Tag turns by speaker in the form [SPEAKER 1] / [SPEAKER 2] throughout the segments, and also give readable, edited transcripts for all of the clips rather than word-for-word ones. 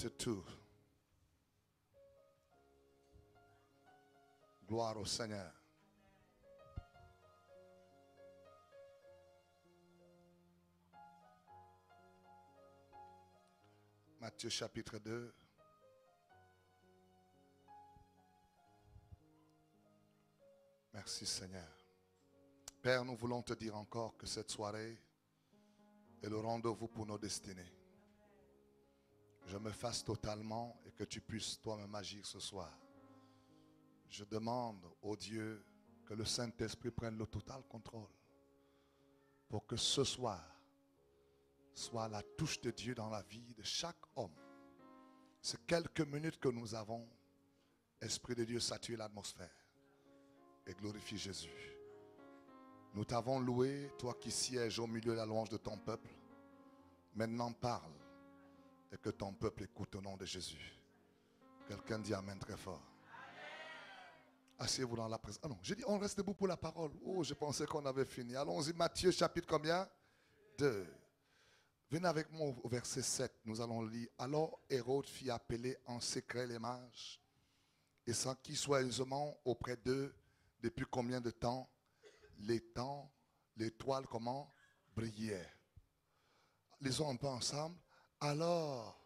[SPEAKER 1] 2. Gloire au Seigneur. Matthieu chapitre 2. Merci Seigneur. Père, nous voulons te dire encore que cette soirée est le rendez-vous pour nos destinées. Je me fasse totalement et que tu puisses toi-même agir ce soir. Je demande au Dieu que le Saint-Esprit prenne le total contrôle pour que ce soir soit la touche de Dieu dans la vie de chaque homme. Ces quelques minutes que nous avons, Esprit de Dieu, sature l'atmosphère et glorifie Jésus. Nous t'avons loué, toi qui sièges au milieu de la louange de ton peuple. Maintenant parle et que ton peuple écoute au nom de Jésus. Quelqu'un dit Amen très fort. Asseyez-vous dans la présence. Ah non, j'ai dit on reste debout pour la parole. Oh, je pensais qu'on avait fini. Allons-y, Matthieu chapitre combien? 2. Venez avec moi au verset 7. Nous allons lire. Alors Hérode fit appeler en secret les mages et s'enquit soigneusement auprès d'eux depuis combien de temps l'étoile comment brillait. Lisons un peu ensemble. Alors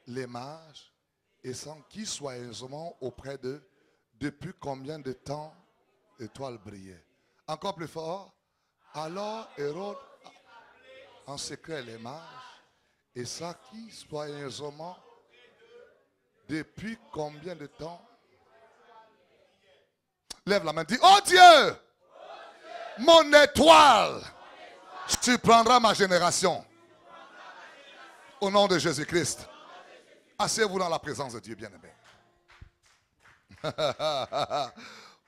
[SPEAKER 1] les mages et s'enquit soigneusement auprès d'eux depuis combien de temps l'étoile brillait. Encore plus fort. Alors Hérode en secret les mages et s'enquit soigneusement depuis combien de temps. Lève la main, dis, oh Dieu, mon étoile, tu prendras ma génération. Au nom de Jésus-Christ. Asseyez-vous dans la présence de Dieu, bien-aimé.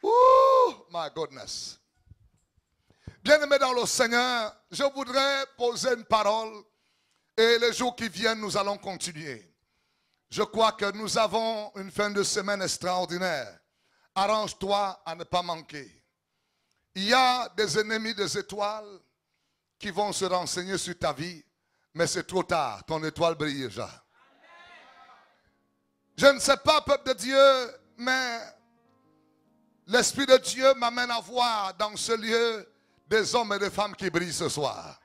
[SPEAKER 1] Oh, my goodness. Bien-aimé dans le Seigneur, je voudrais poser une parole et les jours qui viennent, nous allons continuer. Je crois que nous avons une fin de semaine extraordinaire. Arrange-toi à ne pas manquer. Il y a des ennemis des étoiles qui vont se renseigner sur ta vie, mais c'est trop tard, ton étoile brille déjà. Je ne sais pas, peuple de Dieu, mais l'Esprit de Dieu m'amène à voir dans ce lieu des hommes et des femmes qui brillent ce soir.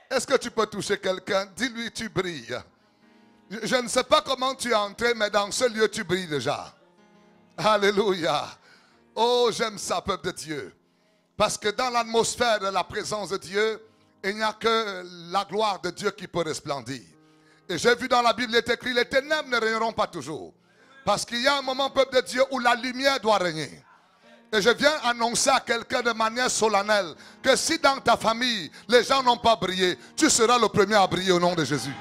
[SPEAKER 1] Est-ce que tu peux toucher quelqu'un? Dis-lui, tu brilles. Je ne sais pas comment tu es entré, mais dans ce lieu, tu brilles déjà. Alléluia. Oh, j'aime ça, peuple de Dieu. Parce que dans l'atmosphère de la présence de Dieu, il n'y a que la gloire de Dieu qui peut resplendir. Et j'ai vu dans la Bible, il est écrit, les ténèbres ne régneront pas toujours. Parce qu'il y a un moment, peuple de Dieu, où la lumière doit régner. Et je viens annoncer à quelqu'un de manière solennelle que si dans ta famille, les gens n'ont pas brillé, tu seras le premier à briller au nom de Jésus.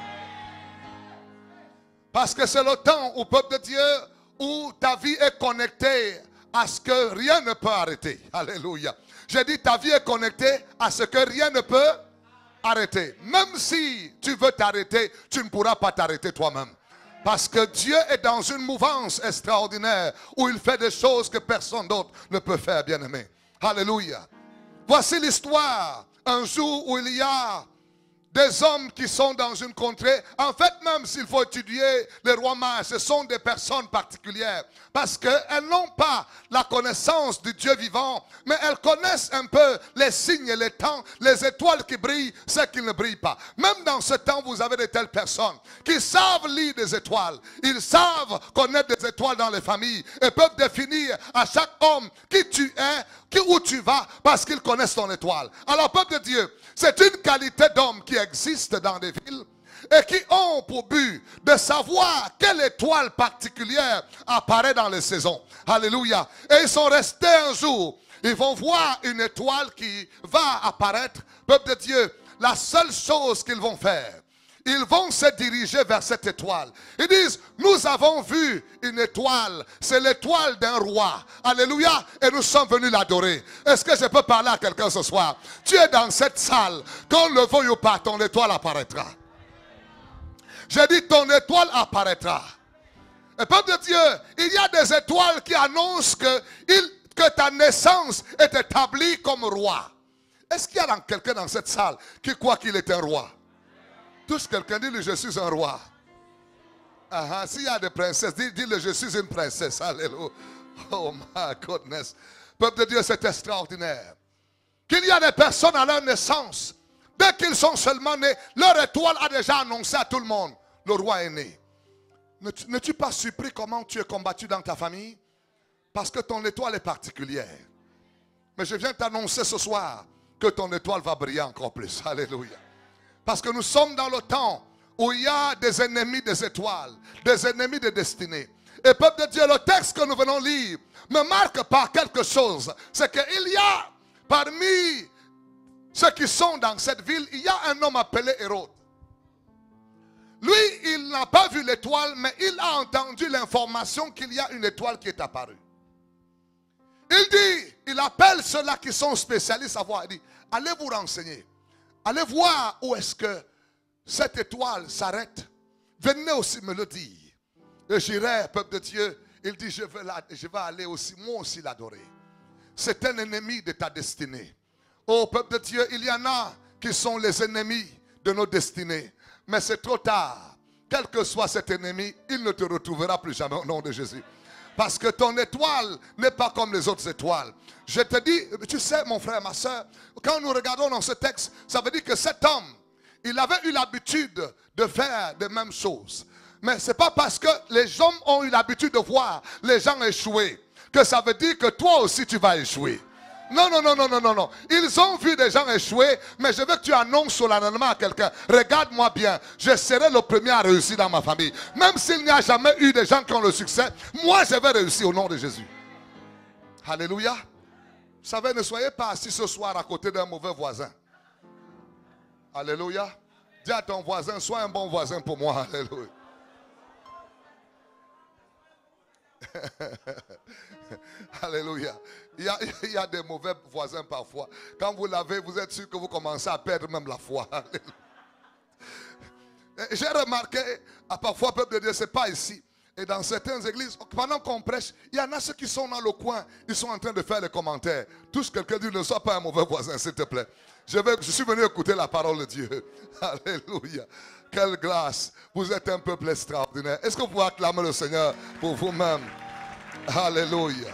[SPEAKER 1] Parce que c'est le temps où, peuple de Dieu, où ta vie est connectée à ce que rien ne peut arrêter. Alléluia. J'ai dit ta vie est connectée à ce que rien ne peut arrêter. Même si tu veux t'arrêter, tu ne pourras pas t'arrêter toi-même. Parce que Dieu est dans une mouvance extraordinaire où il fait des choses que personne d'autre ne peut faire, bien-aimé. Alléluia. Voici l'histoire. Un jour où il y a des hommes qui sont dans une contrée. En fait, même s'il faut étudier les rois mages, ce sont des personnes particulières. Parce qu'elles n'ont pas la connaissance du Dieu vivant, mais elles connaissent un peu les signes et les temps, les étoiles qui brillent, ceux qui ne brillent pas. Même dans ce temps, vous avez de telles personnes qui savent lire des étoiles. Ils savent connaître des étoiles dans les familles et peuvent définir à chaque homme qui tu es, où tu vas, parce qu'ils connaissent ton étoile. Alors, peuple de Dieu, c'est une qualité d'homme qui existe dans des villes et qui ont pour but de savoir quelle étoile particulière apparaît dans les saisons. Alléluia. Et ils sont restés un jour. Ils vont voir une étoile qui va apparaître. Peuple de Dieu, la seule chose qu'ils vont faire, ils vont se diriger vers cette étoile. Ils disent, nous avons vu une étoile. C'est l'étoile d'un roi. Alléluia. Et nous sommes venus l'adorer. Est-ce que je peux parler à quelqu'un ce soir? Tu es dans cette salle. Qu'on le veuille ou pas, ton étoile apparaîtra. J'ai dit, ton étoile apparaîtra. Et peuple de Dieu, il y a des étoiles qui annoncent que ta naissance est établie comme roi. Est-ce qu'il y a quelqu'un dans cette salle qui croit qu'il est un roi? Touche quelqu'un, dis-le, je suis un roi. S'il y a des princesses, dis-le, je suis une princesse. Alléluia. Oh my goodness. Peuple de Dieu, c'est extraordinaire. Qu'il y a des personnes à leur naissance, dès qu'ils sont seulement nés, leur étoile a déjà annoncé à tout le monde, le roi est né. N'es-tu pas surpris comment tu es combattu dans ta famille? Parce que ton étoile est particulière. Mais je viens t'annoncer ce soir que ton étoile va briller encore plus. Alléluia. Parce que nous sommes dans le temps où il y a des ennemis des étoiles, des ennemis des destinées. Et peuple de Dieu, le texte que nous venons lire me marque par quelque chose. C'est qu'il y a parmi ceux qui sont dans cette ville, il y a un homme appelé Hérode. Lui, il n'a pas vu l'étoile, mais il a entendu l'information qu'il y a une étoile qui est apparue. Il dit, il appelle ceux-là qui sont spécialistes à voir. Il dit, allez vous renseigner. Allez voir où est-ce que cette étoile s'arrête. Venez aussi me le dire. Et j'irai, peuple de Dieu. Il dit, je vais aller aussi, moi aussi l'adorer. C'est un ennemi de ta destinée. Oh, peuple de Dieu, il y en a qui sont les ennemis de nos destinées. Mais c'est trop tard. Quel que soit cet ennemi, il ne te retrouvera plus jamais au nom de Jésus. Parce que ton étoile n'est pas comme les autres étoiles. Je te dis, tu sais mon frère, ma soeur, quand nous regardons dans ce texte, ça veut dire que cet homme, il avait eu l'habitude de faire les mêmes choses. Mais ce n'est pas parce que les hommes ont eu l'habitude de voir les gens échouer que ça veut dire que toi aussi tu vas échouer. Non, non, non, non, non, non, non. Ils ont vu des gens échouer, mais je veux que tu annonces solennellement à quelqu'un, regarde-moi bien, je serai le premier à réussir dans ma famille. Même s'il n'y a jamais eu des gens qui ont le succès, moi je vais réussir au nom de Jésus. Alléluia. Vous savez, ne soyez pas assis ce soir à côté d'un mauvais voisin. Alléluia. Dis à ton voisin, sois un bon voisin pour moi. Alléluia. Alléluia. Il y a des mauvais voisins parfois. Quand vous l'avez, vous êtes sûr que vous commencez à perdre même la foi. J'ai remarqué, parfois, peuple de Dieu, ce n'est pas ici. Et dans certaines églises, pendant qu'on prêche, il y en a ceux qui sont dans le coin, ils sont en train de faire les commentaires. Touche quelqu'un, dit, ne sois pas un mauvais voisin, s'il te plaît. Je suis venu écouter la parole de Dieu. Alléluia. Quelle grâce. Vous êtes un peuple extraordinaire. Est-ce que vous pouvez acclamer le Seigneur pour vous-même? Alléluia.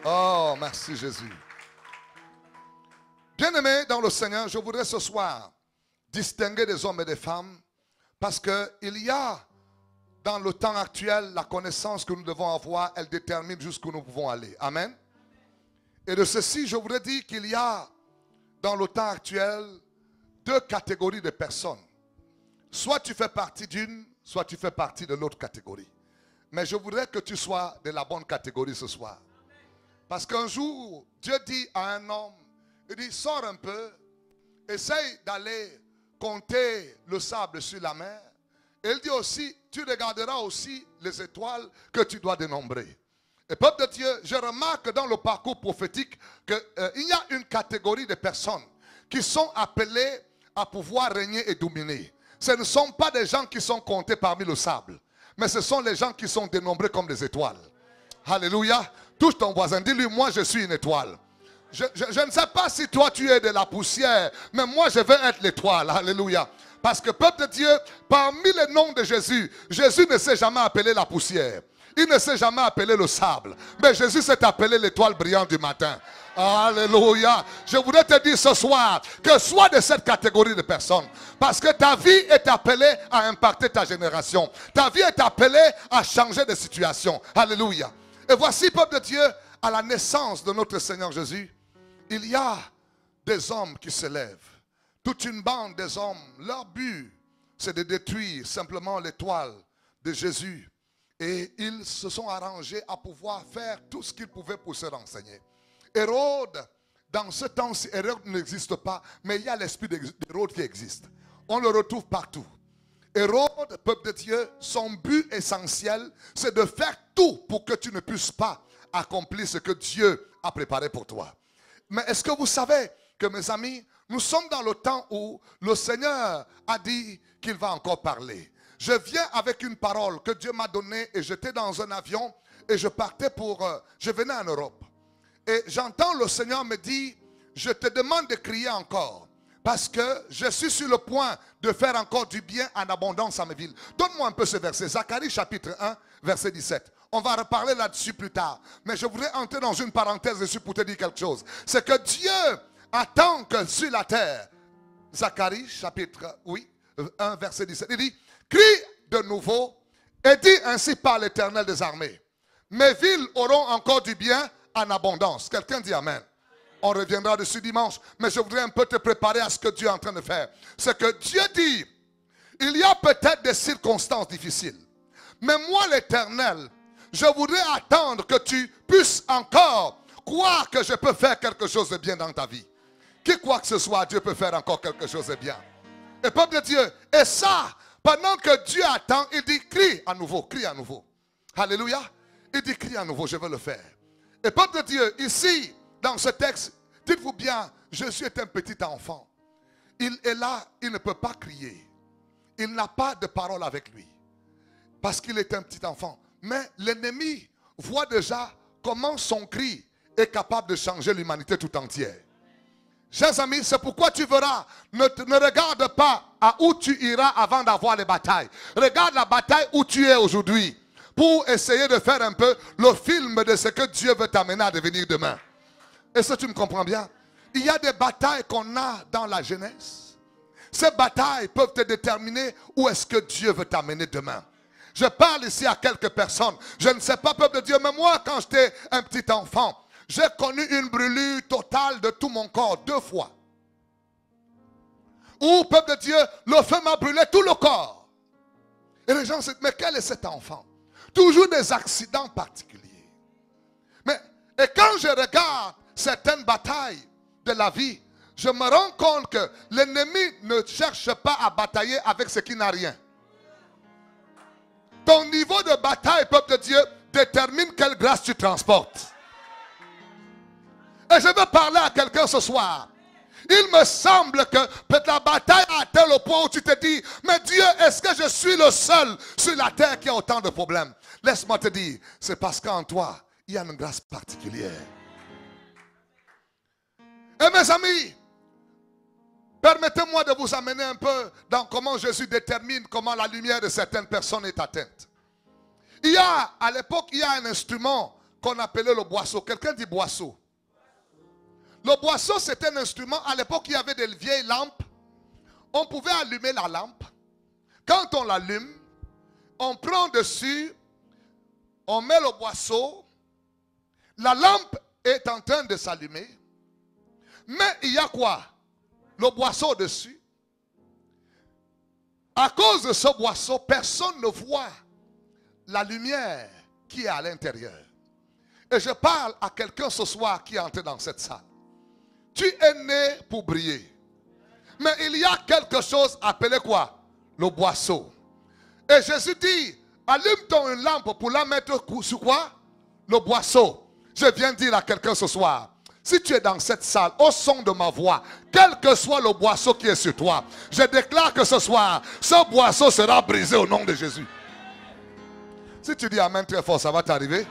[SPEAKER 1] Oh, merci Jésus. Bien-aimés dans le Seigneur, je voudrais ce soir distinguer des hommes et des femmes parce qu'il y a dans le temps actuel la connaissance que nous devons avoir, elle détermine jusqu'où nous pouvons aller. Amen. Et de ceci, je voudrais dire qu'il y a dans le temps actuel deux catégories de personnes. Soit tu fais partie d'une, soit tu fais partie de l'autre catégorie. Mais je voudrais que tu sois de la bonne catégorie ce soir. Parce qu'un jour, Dieu dit à un homme, il dit, sors un peu, essaye d'aller compter le sable sur la mer. Et il dit aussi, tu regarderas aussi les étoiles que tu dois dénombrer. Et peuple de Dieu, je remarque dans le parcours prophétique qu'il y a une catégorie de personnes qui sont appelées à pouvoir régner et dominer. Ce ne sont pas des gens qui sont comptés parmi le sable, mais ce sont les gens qui sont dénombrés comme des étoiles. Alléluia. Touche ton voisin, dis-lui, moi je suis une étoile. Je ne sais pas si toi tu es de la poussière, mais moi je veux être l'étoile. Alléluia. Parce que peuple de Dieu, parmi les noms de Jésus, Jésus ne s'est jamais appelé la poussière. Il ne s'est jamais appelé le sable. Mais Jésus s'est appelé l'étoile brillante du matin. Alléluia. Je voudrais te dire ce soir que sois de cette catégorie de personnes. Parce que ta vie est appelée à impacter ta génération. Ta vie est appelée à changer de situation. Alléluia. Et voici, peuple de Dieu, à la naissance de notre Seigneur Jésus, il y a des hommes qui se lèvent. Toute une bande des hommes, leur but, c'est de détruire simplement l'étoile de Jésus. Et ils se sont arrangés à pouvoir faire tout ce qu'ils pouvaient pour se renseigner. Hérode, dans ce temps-ci, Hérode n'existe pas, mais il y a l'esprit d'Hérode qui existe. On le retrouve partout. Hérode, peuple de Dieu, son but essentiel, c'est de faire tout pour que tu ne puisses pas accomplir ce que Dieu a préparé pour toi. Mais est-ce que vous savez que, mes amis, nous sommes dans le temps où le Seigneur a dit qu'il va encore parler. Je viens avec une parole que Dieu m'a donnée et j'étais dans un avion et je partais je venais en Europe. Et j'entends le Seigneur me dire, je te demande de crier encore. Parce que je suis sur le point de faire encore du bien en abondance à mes villes. Donne-moi un peu ce verset. Zacharie chapitre 1, verset 17. On va reparler là-dessus plus tard. Mais je voudrais entrer dans une parenthèse dessus pour te dire quelque chose. C'est que Dieu attend que sur la terre, Zacharie chapitre 1, verset 17. Il dit, crie de nouveau et dis ainsi par l'Éternel des armées. Mes villes auront encore du bien en abondance. Quelqu'un dit amen. On reviendra dessus dimanche, mais je voudrais un peu te préparer à ce que Dieu est en train de faire. C'est que Dieu dit, il y a peut-être des circonstances difficiles, mais moi l'Éternel, je voudrais attendre que tu puisses encore croire que je peux faire quelque chose de bien dans ta vie. Qui croit que ce soit, Dieu peut faire encore quelque chose de bien. Et peuple de Dieu, et ça, pendant que Dieu attend, il dit, crie à nouveau, crie à nouveau. Alléluia. Il dit, crie à nouveau, je veux le faire. Et peuple de Dieu, ici, dans ce texte, dites-vous bien, Jésus est un petit enfant. Il est là, il ne peut pas crier. Il n'a pas de parole avec lui. Parce qu'il est un petit enfant. Mais l'ennemi voit déjà comment son cri est capable de changer l'humanité tout entière. Chers amis, c'est pourquoi tu verras, ne regarde pas à où tu iras avant d'avoir les batailles. Regarde la bataille où tu es aujourd'hui. Pour essayer de faire un peu le film de ce que Dieu veut t'amener à devenir demain. Est-ce que tu me comprends bien? Il y a des batailles qu'on a dans la jeunesse. Ces batailles peuvent te déterminer où est-ce que Dieu veut t'amener demain. Je parle ici à quelques personnes. Je ne sais pas, peuple de Dieu, mais moi, quand j'étais un petit enfant, j'ai connu une brûlure totale de tout mon corps 2 fois. Où, peuple de Dieu, le feu m'a brûlé tout le corps. Et les gens se disent, mais quel est cet enfant? Toujours des accidents particuliers. Et quand je regarde certaines batailles de la vie, je me rends compte que l'ennemi ne cherche pas à batailler avec ce qui n'a rien. Ton niveau de bataille, peuple de Dieu, détermine quelle grâce tu transportes. Et je veux parler à quelqu'un ce soir. Il me semble que peut-être la bataille a atteint le point où tu te dis, mais Dieu, est-ce que je suis le seul sur la terre qui a autant de problèmes? Laisse-moi te dire, c'est parce qu'en toi, il y a une grâce particulière. Et mes amis, permettez-moi de vous amener un peu dans comment Jésus détermine comment la lumière de certaines personnes est atteinte. À l'époque, il y a un instrument qu'on appelait le boisseau. Quelqu'un dit boisseau. Le boisseau, c'est un instrument. À l'époque, il y avait des vieilles lampes. On pouvait allumer la lampe. Quand on l'allume, on prend dessus, on met le boisseau. La lampe est en train de s'allumer. Mais il y a quoi? Le boisseau dessus. À cause de ce boisseau, personne ne voit la lumière qui est à l'intérieur. Et je parle à quelqu'un ce soir qui est entré dans cette salle. Tu es né pour briller. Mais il y a quelque chose appelé quoi? Le boisseau. Et Jésus dit, allume-toi une lampe pour la mettre sur quoi? Le boisseau. Je viens dire à quelqu'un ce soir, si tu es dans cette salle, au son de ma voix, quel que soit le boisseau qui est sur toi, je déclare que ce soir, ce boisseau sera brisé au nom de Jésus. Si tu dis amen très fort, ça va t'arriver.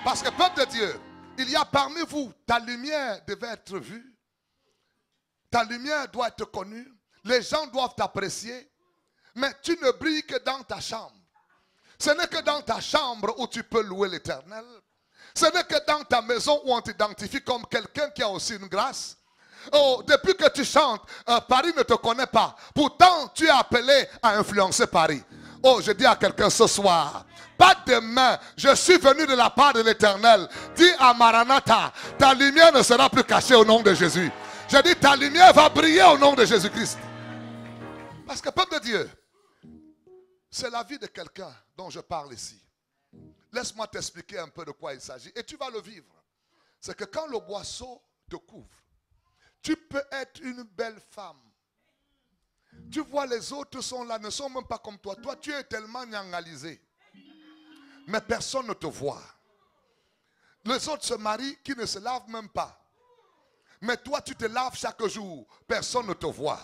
[SPEAKER 1] Parce que peuple de Dieu, il y a parmi vous, ta lumière devait être vue. Ta lumière doit être connue. Les gens doivent t'apprécier. Mais tu ne brilles que dans ta chambre. Ce n'est que dans ta chambre où tu peux louer l'Éternel. Ce n'est que dans ta maison où on t'identifie comme quelqu'un qui a aussi une grâce. Oh, depuis que tu chantes, Paris ne te connaît pas. Pourtant, tu es appelé à influencer Paris. Oh, je dis à quelqu'un ce soir, pas demain, je suis venu de la part de l'Éternel. Dis à Maranatha, ta lumière ne sera plus cachée au nom de Jésus. Je dis, ta lumière va briller au nom de Jésus-Christ. Parce que, peuple de Dieu, c'est la vie de quelqu'un dont je parle ici. Laisse-moi t'expliquer un peu de quoi il s'agit. Et tu vas le vivre. C'est que quand le boisseau te couvre, tu peux être une belle femme. Tu vois, les autres sont là, ne sont même pas comme toi. Toi, tu es tellement nyangalisé. Mais personne ne te voit. Les autres se marient qui ne se lavent même pas. Mais toi, tu te laves chaque jour. Personne ne te voit.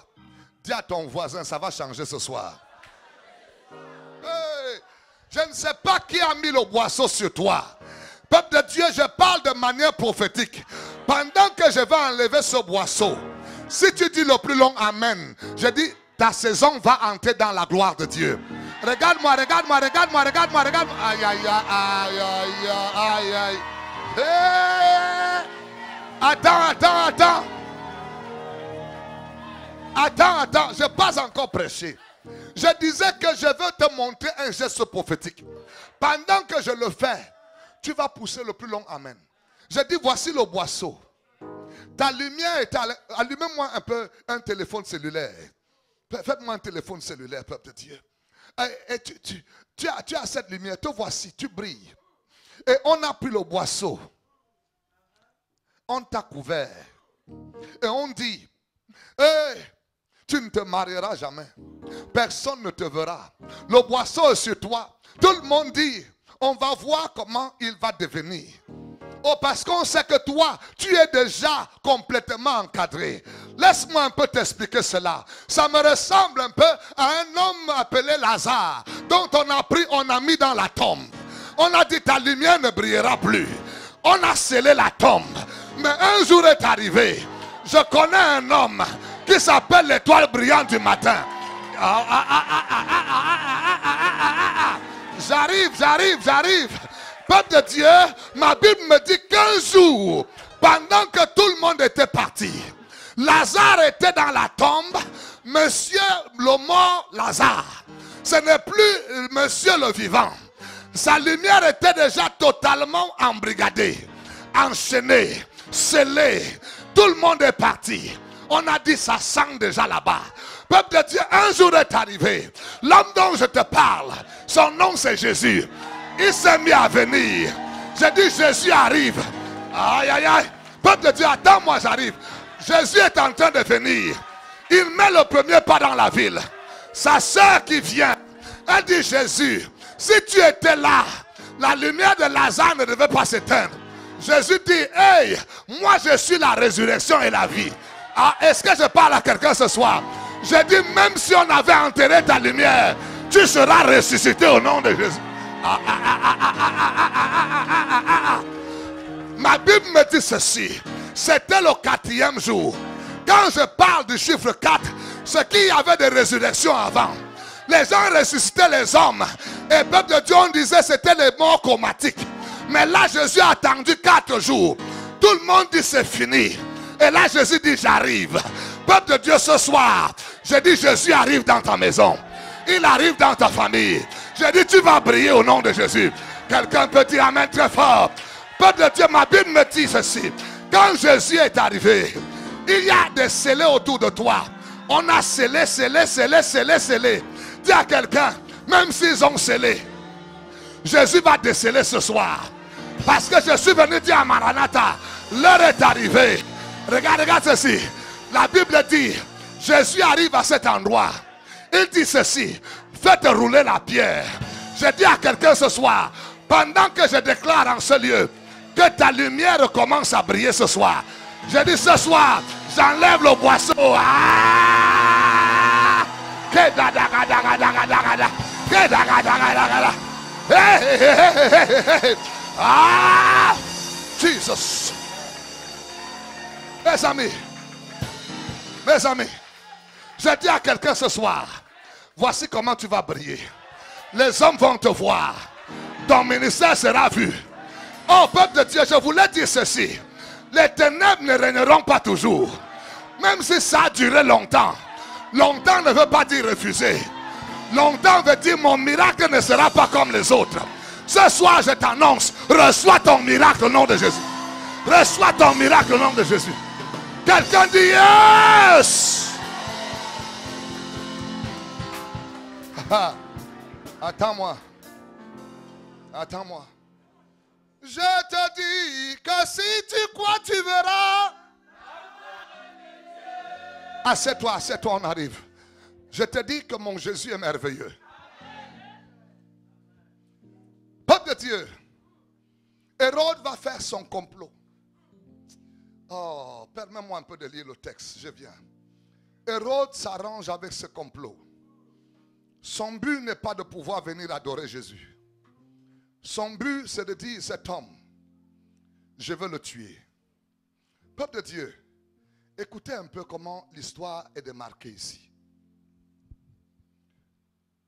[SPEAKER 1] Dis à ton voisin, ça va changer ce soir. Hey, je ne sais pas qui a mis le boisseau sur toi. Peuple de Dieu, je parle de manière prophétique. Pendant que je vais enlever ce boisseau, Si tu dis le plus long Amen, je dis ta saison va entrer dans la gloire de Dieu. Regarde-moi, regarde-moi, regarde-moi, regarde-moi, regarde-moi. Aïe, aïe, aïe, aïe, aïe, aïe. Hey! Attends. Attends, je n'ai pas encore prêché. Je disais que je veux te montrer un geste prophétique. Pendant que je le fais, tu vas pousser le plus long Amen. Je dis, voici le boisseau. Ta lumière est allumez-moi un peu un téléphone cellulaire. Faites-moi un téléphone cellulaire, peuple de Dieu. Et tu as cette lumière, te voici, tu brilles. Et on a pris le boisseau. On t'a couvert. Et on dit, hey, tu ne te marieras jamais. Personne ne te verra. Le boisseau est sur toi. Tout le monde dit, on va voir comment il va devenir. Oh, parce qu'on sait que toi, tu es déjà complètement encadré. Laisse-moi un peu t'expliquer cela. Ça me ressemble un peu à un homme appelé Lazare, dont on a mis dans la tombe. On a dit ta lumière ne brillera plus. On a scellé la tombe. Mais un jour est arrivé. Je connais un homme qui s'appelle l'étoile brillante du matin. J'arrive. Peuple de Dieu, ma Bible me dit qu'un jour, pendant que tout le monde était parti, Lazare était dans la tombe. Monsieur le mort Lazare, ce n'est plus monsieur le vivant. Sa lumière était déjà totalement embrigadée, enchaînée, scellée. Tout le monde est parti. On a dit ça sent déjà là-bas. Peuple de Dieu, un jour est arrivé. L'homme dont je te parle, son nom c'est Jésus. Il s'est mis à venir. J'ai dit Jésus arrive. Aïe, aïe, aïe. Peuple de Dieu, attends-moi, j'arrive. Jésus est en train de venir. Il met le premier pas dans la ville. Sa soeur qui vient, elle dit Jésus, si tu étais là, la lumière de Lazare ne devait pas s'éteindre. Jésus dit, hey, moi je suis la résurrection et la vie. Ah, est-ce que je parle à quelqu'un ce soir? Je dis, même si on avait enterré ta lumière, tu seras ressuscité au nom de Jésus. Ma Bible me dit ceci. C'était le 4e jour. Quand je parle du chiffre 4, c'est qu'il y avait des résurrections avant. Les gens ressuscitaient les hommes. Et peuple de Dieu, on disait c'était les morts chromatiques. Mais là, Jésus a attendu 4 jours. Tout le monde dit c'est fini. Et là, Jésus dit j'arrive. Peuple de Dieu, ce soir, je dis Jésus arrive dans ta maison. Il arrive dans ta famille. Je dis tu vas briller au nom de Jésus. Quelqu'un peut dire amen très fort. Peuple de Dieu, ma Bible me dit ceci. Quand Jésus est arrivé, il y a des scellés autour de toi. On a scellé. Dis à quelqu'un, même s'ils ont scellé, Jésus va déceler ce soir. Parce que je suis venu dire à Maranatha, l'heure est arrivée. Regarde ceci. La Bible dit, Jésus arrive à cet endroit. Il dit ceci, faites rouler la pierre. Je dis à quelqu'un ce soir, pendant que je déclare en ce lieu, que ta lumière commence à briller ce soir. Je dis ce soir, j'enlève le boisseau. Jesus. Mes amis, je dis à quelqu'un ce soir, voici comment tu vas briller. Les hommes vont te voir. Ton ministère sera vu. Oh, peuple de Dieu, je voulais dire ceci. Les ténèbres ne régneront pas toujours. Même si ça a duré longtemps. Longtemps ne veut pas dire refuser. Longtemps veut dire mon miracle ne sera pas comme les autres. Ce soir, je t'annonce, reçois ton miracle au nom de Jésus. Reçois ton miracle au nom de Jésus. Quelqu'un dit yes. Attends-moi. Attends-moi. Je te dis que si tu crois, tu verras. Assieds-toi, on arrive. Je te dis que mon Jésus est merveilleux. Peuple de Dieu, Hérode va faire son complot. Oh, permets-moi un peu de lire le texte, je viens. Hérode s'arrange avec ce complot. Son but n'est pas de pouvoir venir adorer Jésus. Son but, c'est de dire, cet homme, je veux le tuer. Peuple de Dieu, Écoutez un peu comment l'histoire est démarquée ici.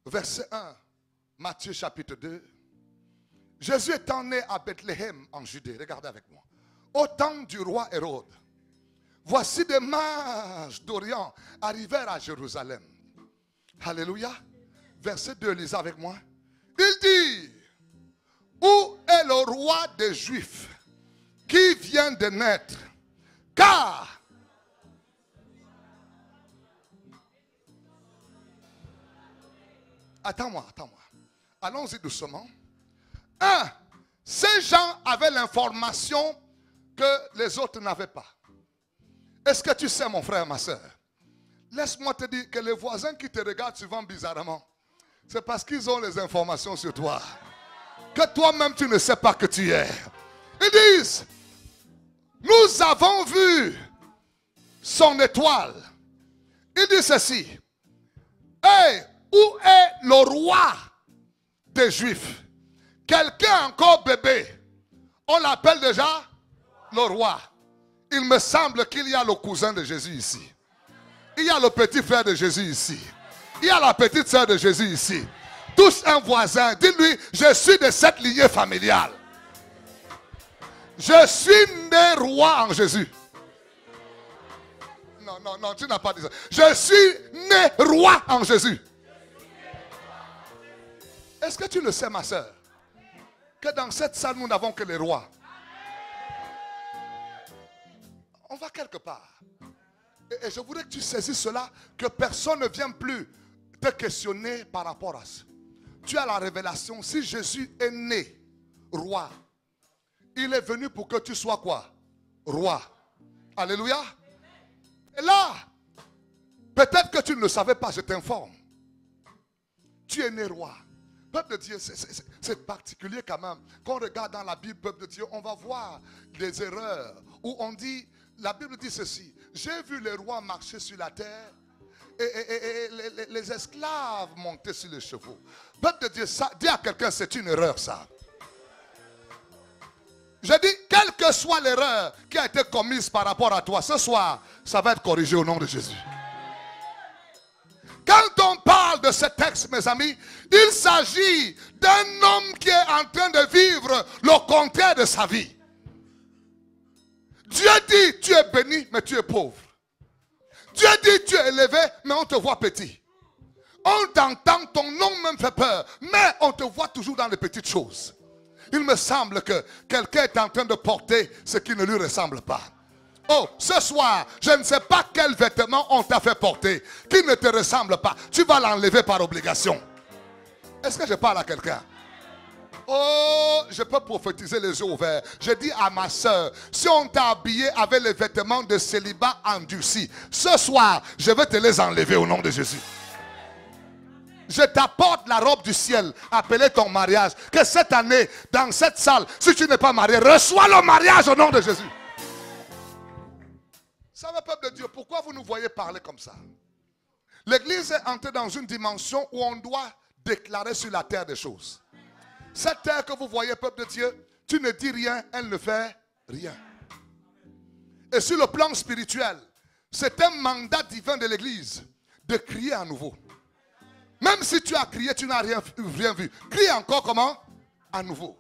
[SPEAKER 1] Verset 1, Matthieu chapitre 2. Jésus étant né à Bethléem en Judée, regardez avec moi. Au temps du roi Hérode, voici des mages d'Orient arrivèrent à Jérusalem. Alléluia. Verset 2, lisez avec moi. Il dit, où est le roi des Juifs qui vient de naître? Car attends-moi. Allons-y doucement. Ces gens avaient l'information que les autres n'avaient pas. Est-ce que tu sais, mon frère, ma soeur? Laisse-moi te dire que les voisins qui te regardent souvent bizarrement, c'est parce qu'ils ont les informations sur toi. Que toi-même, tu ne sais pas que tu es. Ils disent, nous avons vu son étoile. Il dit ceci. Hey, où est le roi des Juifs? Quelqu'un encore bébé, on l'appelle déjà le roi. Il me semble qu'il y a le cousin de Jésus ici. Il y a le petit frère de Jésus ici. Il y a la petite soeur de Jésus ici. Tous un voisin. Dis-lui, je suis de cette lignée familiale. Je suis né roi en Jésus. Non, tu n'as pas dit ça. Je suis né roi en Jésus. Est-ce que tu le sais, ma soeur? Que dans cette salle, nous n'avons que les rois. On va quelque part. Et je voudrais que tu saisisses cela, que personne ne vienne plus te questionner par rapport à ça. Tu as la révélation, si Jésus est né roi, il est venu pour que tu sois quoi? Roi. Alléluia. Et là, peut-être que tu ne le savais pas, je t'informe. Tu es né roi. Peuple de Dieu, c'est particulier quand même. Quand on regarde dans la Bible, peuple de Dieu, on va voir des erreurs où on dit, la Bible dit ceci. J'ai vu les rois marcher sur la terre et les esclaves monter sur les chevaux. Peuple de Dieu, ça, dis à quelqu'un, c'est une erreur ça. Je dis, quelle que soit l'erreur qui a été commise par rapport à toi, ce soir, ça va être corrigé au nom de Jésus. Quand on parle de ce texte, mes amis, il s'agit d'un homme qui est en train de vivre le contraire de sa vie. Dieu dit, tu es béni, mais tu es pauvre. Dieu dit, tu es élevé, mais on te voit petit. On t'entend, ton nom même fait peur, mais on te voit toujours dans les petites choses. Il me semble que quelqu'un est en train de porter ce qui ne lui ressemble pas. Oh, ce soir, je ne sais pas quel vêtement on t'a fait porter, qui ne te ressemble pas. Tu vas l'enlever par obligation. Est-ce que je parle à quelqu'un? Oh, je peux prophétiser les yeux ouverts. Je dis à ma soeur, si on t'a habillé avec les vêtements de célibat endurcis, ce soir, je vais te les enlever au nom de Jésus. Je t'apporte la robe du ciel, appelée ton mariage. Que cette année, dans cette salle, si tu n'es pas marié, reçois le mariage au nom de Jésus. Ça va, peuple de Dieu, pourquoi vous nous voyez parler comme ça? L'église est entrée dans une dimension où on doit déclarer sur la terre des choses. Cette terre que vous voyez, peuple de Dieu, tu ne dis rien, elle ne fait rien. Et sur le plan spirituel, c'est un mandat divin de l'église de crier à nouveau. Même si tu as crié, tu n'as rien vu. Crie encore comment? À nouveau.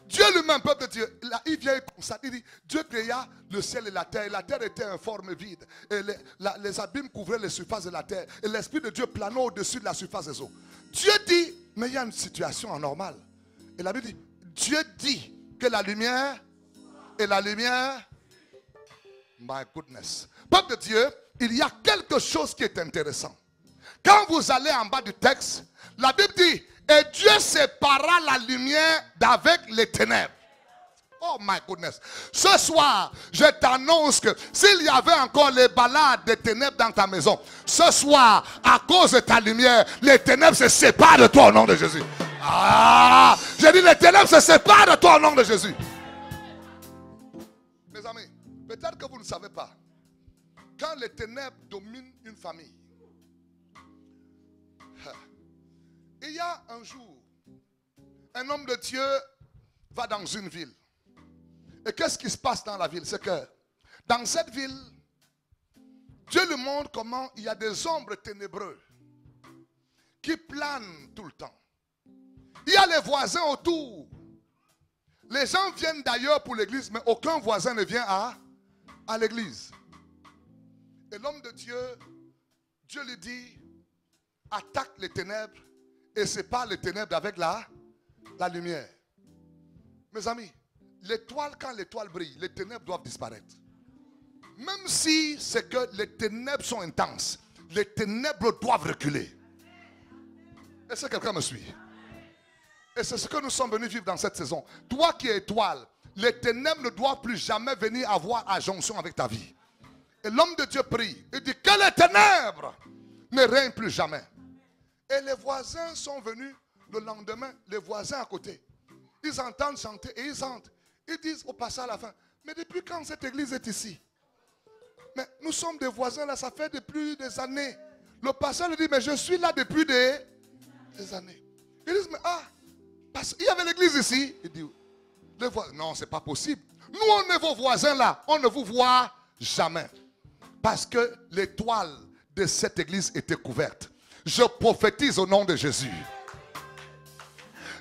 [SPEAKER 1] Dieu lui-même, peuple de Dieu, là, il vient comme ça. Il dit, Dieu créa le ciel et la terre. Et la terre était informe vide. Et les abîmes couvraient les surfaces de la terre. Et l'Esprit de Dieu planait au-dessus de la surface des eaux. Dieu dit, mais il y a une situation anormale. Et la Bible dit, Dieu dit que la lumière et la lumière, my goodness. Peuple de Dieu, il y a quelque chose qui est intéressant. Quand vous allez en bas du texte, la Bible dit, et Dieu sépara la lumière d'avec les ténèbres. Oh my goodness. Ce soir, je t'annonce que s'il y avait encore les balades des ténèbres dans ta maison, ce soir, à cause de ta lumière, les ténèbres se séparent de toi au nom de Jésus. Ah, j'ai dit les ténèbres se séparent de toi au nom de Jésus. Mes amis, peut-être que vous ne savez pas, quand les ténèbres dominent une famille, il y a un jour, un homme de Dieu va dans une ville. Et qu'est-ce qui se passe dans la ville? C'est que dans cette ville, Dieu lui montre comment il y a des ombres ténébreuses qui planent tout le temps. Il y a les voisins autour. Les gens viennent d'ailleurs pour l'église, mais aucun voisin ne vient à l'église. Et l'homme de Dieu, Dieu lui dit, attaque les ténèbres et sépare les ténèbres avec la lumière. Mes amis, l'étoile, quand l'étoile brille, les ténèbres doivent disparaître. Même si c'est que les ténèbres sont intenses, les ténèbres doivent reculer. Est-ce que quelqu'un me suit? Et c'est ce que nous sommes venus vivre dans cette saison. Toi qui es étoile, les ténèbres ne doivent plus jamais venir avoir adjonction avec ta vie. Et l'homme de Dieu prie. Il dit que les ténèbres ne règnent plus jamais. Et les voisins sont venus le lendemain, les voisins à côté. Ils entendent chanter et ils entrent. Ils disent au passage à la fin, mais depuis quand cette église est ici? Mais nous sommes des voisins là, ça fait depuis des années. Le pasteur lui dit, mais je suis là depuis des années. Ils disent, mais parce qu'il y avait l'église ici. Il dit, non, c'est pas possible. Nous, on est vos voisins là, on ne vous voit jamais. Parce que l'étoile de cette église était couverte. Je prophétise au nom de Jésus.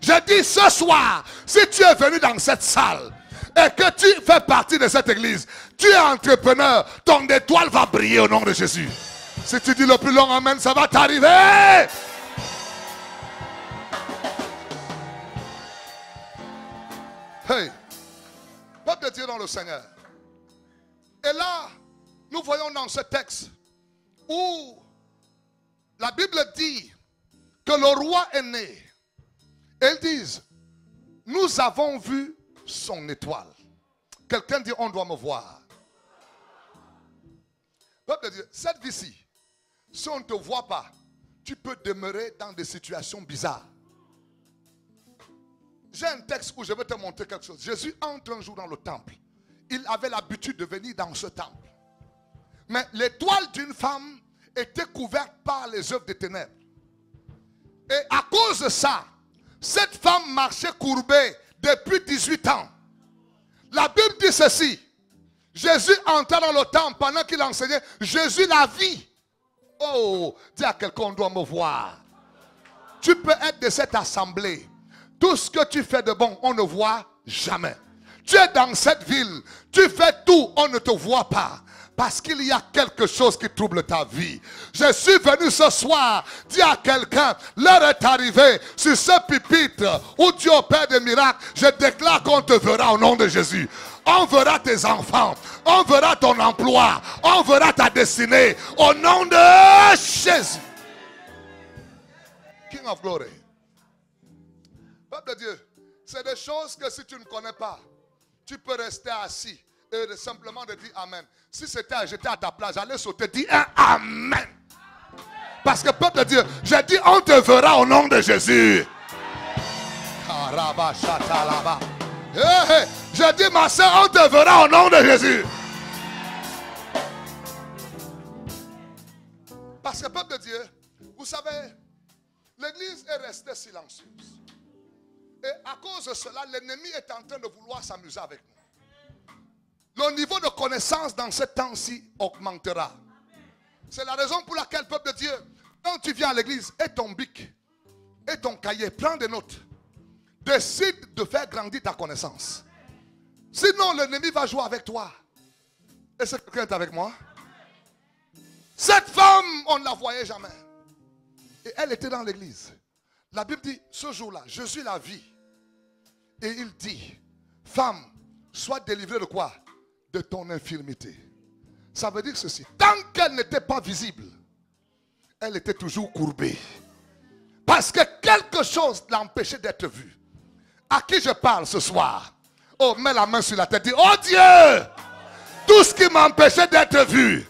[SPEAKER 1] Je dis ce soir, si tu es venu dans cette salle et que tu fais partie de cette église, tu es entrepreneur, ton étoile va briller au nom de Jésus. Si tu dis le plus long amen, ça va t'arriver. Hey, peuple de Dieu dans le Seigneur. Et là, nous voyons dans ce texte où la Bible dit que le roi est né. Ils disent, nous avons vu son étoile. Quelqu'un dit, on doit me voir. Peuple de Dieu, cette vie-ci, si on ne te voit pas, tu peux demeurer dans des situations bizarres. J'ai un texte où je vais te montrer quelque chose. Jésus entre un jour dans le temple. Il avait l'habitude de venir dans ce temple. Mais l'étoile d'une femme était couverte par les œuvres des ténèbres. Et à cause de ça, cette femme marchait courbée depuis 18 ans. La Bible dit ceci. Jésus entra dans le temple pendant qu'il enseignait. Jésus la vit. Oh, dis à quelqu'un, on doit me voir. Tu peux être de cette assemblée. Tout ce que tu fais de bon, on ne voit jamais. Tu es dans cette ville. Tu fais tout, on ne te voit pas. Parce qu'il y a quelque chose qui trouble ta vie. Je suis venu ce soir dire à quelqu'un, l'heure est arrivée sur ce pupitre où tu opères des miracles. Je déclare qu'on te verra au nom de Jésus. On verra tes enfants. On verra ton emploi. On verra ta destinée au nom de Jésus. King of Glory. Peuple de Dieu, c'est des choses que si tu ne connais pas, tu peux rester assis et simplement de dire Amen. Si j'étais à ta place, j'allais sauter, dire un Amen. Parce que peuple de Dieu, j'ai dit on te verra au nom de Jésus. J'ai dit ma soeur, on te verra au nom de Jésus. Parce que peuple de Dieu, vous savez, l'église est restée silencieuse. Et à cause de cela, l'ennemi est en train de vouloir s'amuser avec nous. Le niveau de connaissance dans ce temps-ci augmentera. C'est la raison pour laquelle, peuple de Dieu, quand tu viens à l'église, et ton bic, et ton cahier, prends des notes. Décide de faire grandir ta connaissance. Sinon, l'ennemi va jouer avec toi. Est-ce que quelqu'un est avec moi? Cette femme, on ne la voyait jamais. Et elle était dans l'église. La Bible dit, ce jour-là, Jésus la vit. Et il dit, femme, sois délivrée de quoi? De ton infirmité. Ça veut dire ceci. Tant qu'elle n'était pas visible, elle était toujours courbée. Parce que quelque chose l'empêchait d'être vue. À qui je parle ce soir? Oh, mets la main sur la tête. Dis, oh Dieu, tout ce qui m'empêchait d'être vu.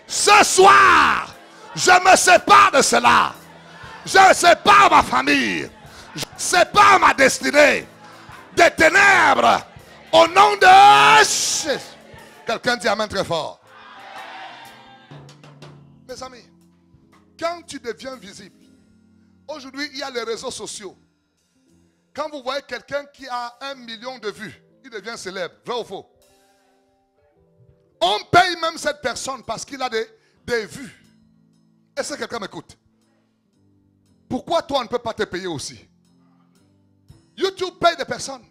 [SPEAKER 1] Ce soir, je me sépare de cela. Je sépare ma famille. Je sépare ma destinée des ténèbres. Au nom de Jésus. Quelqu'un dit amen très fort. Mes amis, quand tu deviens visible, aujourd'hui il y a les réseaux sociaux. Quand vous voyez quelqu'un qui a 1 million de vues, il devient célèbre. Vrai ou faux? On paye même cette personne parce qu'il a des vues. Est-ce que quelqu'un m'écoute? Pourquoi toi on ne peut pas te payer aussi? YouTube paye des personnes.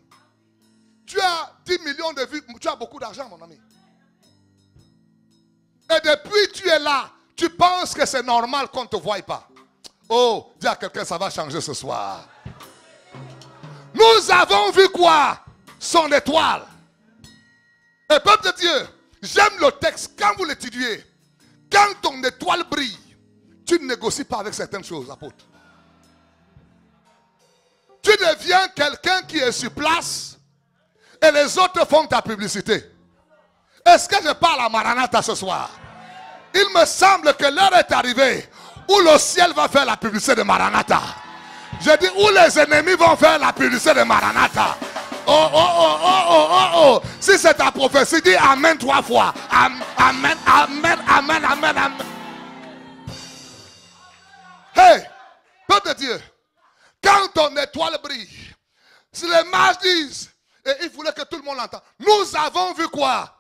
[SPEAKER 1] Tu as 10 millions de vues, tu as beaucoup d'argent, mon ami. Et depuis tu es là, tu penses que c'est normal qu'on ne te voie pas. Oh, dis à quelqu'un, ça va changer ce soir. Nous avons vu quoi? Son étoile. Et peuple de Dieu, j'aime le texte. Quand vous l'étudiez, quand ton étoile brille, tu ne négocies pas avec certaines choses, apôtre. Tu deviens quelqu'un qui est sur place et les autres font ta publicité. Est-ce que je parle à Maranatha ce soir? Il me semble que l'heure est arrivée où le ciel va faire la publicité de Maranatha. Je dis où les ennemis vont faire la publicité de Maranatha. Oh, oh, oh, oh, oh, oh, oh. Si c'est ta prophétie, dis Amen 3 fois. Amen, amen, amen, amen, amen. Hey, peuple de Dieu, quand ton étoile brille, si les mages disent, et il voulait que tout le monde l'entende, nous avons vu quoi?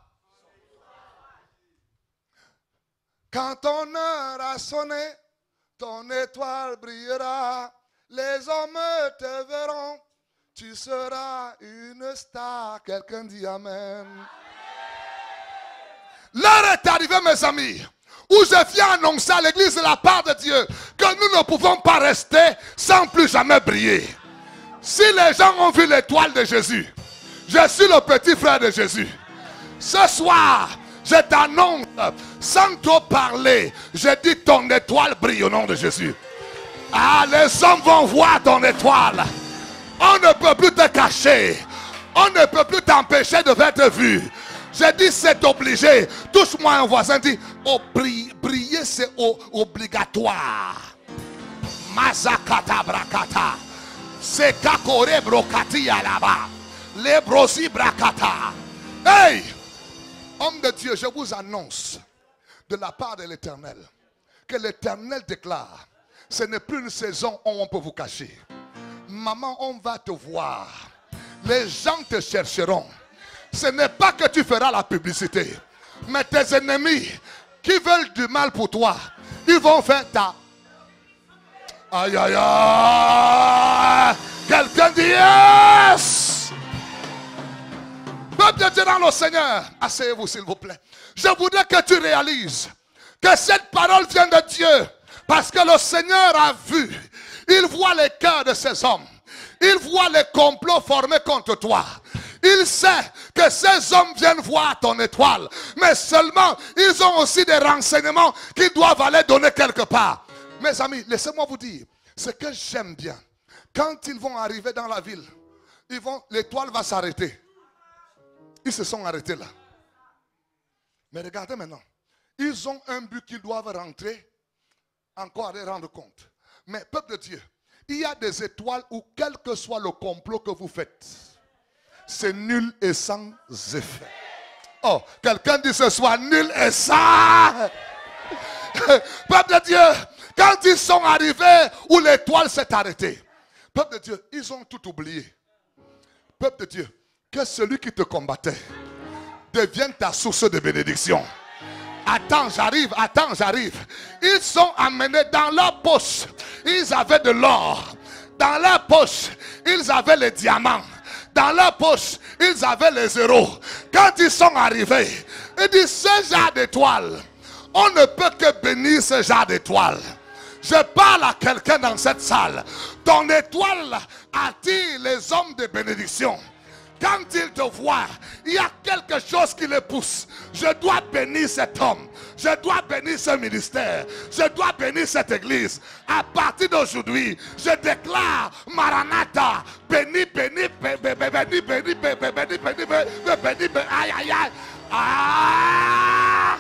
[SPEAKER 1] Quand ton heure a sonné, ton étoile brillera, les hommes te verront, tu seras une star. Quelqu'un dit Amen. L'heure est arrivée, mes amis, où je viens annoncer à l'église de la part de Dieu que nous ne pouvons pas rester sans plus jamais briller. Si les gens ont vu l'étoile de Jésus, je suis le petit frère de Jésus. Ce soir, je t'annonce, sans trop parler, je dis ton étoile brille au nom de Jésus. Ah, les hommes vont voir ton étoile. On ne peut plus te cacher. On ne peut plus t'empêcher de faire te vue. Je dis c'est obligé. Touche-moi un voisin, dit oh, briller c'est obligatoire. Mazakata brakata. C'est kakore brokati là-bas. Les brosi brakata. Hey! Homme de Dieu, je vous annonce de la part de l'Éternel que l'Éternel déclare, ce n'est plus une saison où on peut vous cacher. Maman, on va te voir. Les gens te chercheront. Ce n'est pas que tu feras la publicité, mais tes ennemis qui veulent du mal pour toi, ils vont faire ta... Aïe, aïe, aïe. Quelqu'un dit yes. Peuple de Dieu dans le Seigneur, asseyez-vous s'il vous plaît. Je voudrais que tu réalises que cette parole vient de Dieu. Parce que le Seigneur a vu. Il voit les cœurs de ces hommes. Il voit les complots formés contre toi. Il sait que ces hommes viennent voir ton étoile. Mais seulement, ils ont aussi des renseignements qu'ils doivent aller donner quelque part. Mes amis, laissez-moi vous dire, ce que j'aime bien, quand ils vont arriver dans la ville, l'étoile va s'arrêter. Ils se sont arrêtés là. Mais regardez maintenant. Ils ont un but qu'ils doivent rentrer, encore aller rendre compte. Mais peuple de Dieu, il y a des étoiles où quel que soit le complot que vous faites, c'est nul et sans effet. Oh, quelqu'un dit ce soir nul et sans. Peuple de Dieu, quand ils sont arrivés où l'étoile s'est arrêtée, peuple de Dieu, ils ont tout oublié. Peuple de Dieu, que celui qui te combattait devienne ta source de bénédiction. Attends, j'arrive, attends, j'arrive. Ils sont amenés dans leur poche. Ils avaient de l'or. Dans leur poche, ils avaient les diamants. Dans leur poche, ils avaient les euros. Quand ils sont arrivés, ils disent ce genre d'étoile, on ne peut que bénir ce genre d'étoile. Je parle à quelqu'un dans cette salle. Ton étoile attire les hommes de bénédiction. Quand ils te voient, il y a quelque chose qui les pousse. Je dois bénir cet homme. Je dois bénir ce ministère. Je dois bénir cette église. À partir d'aujourd'hui, je déclare Maranatha. Béni, béni, béni, béni, béni, béni, béni, béni, béni, béni, aïe, aïe, aïe. Ah!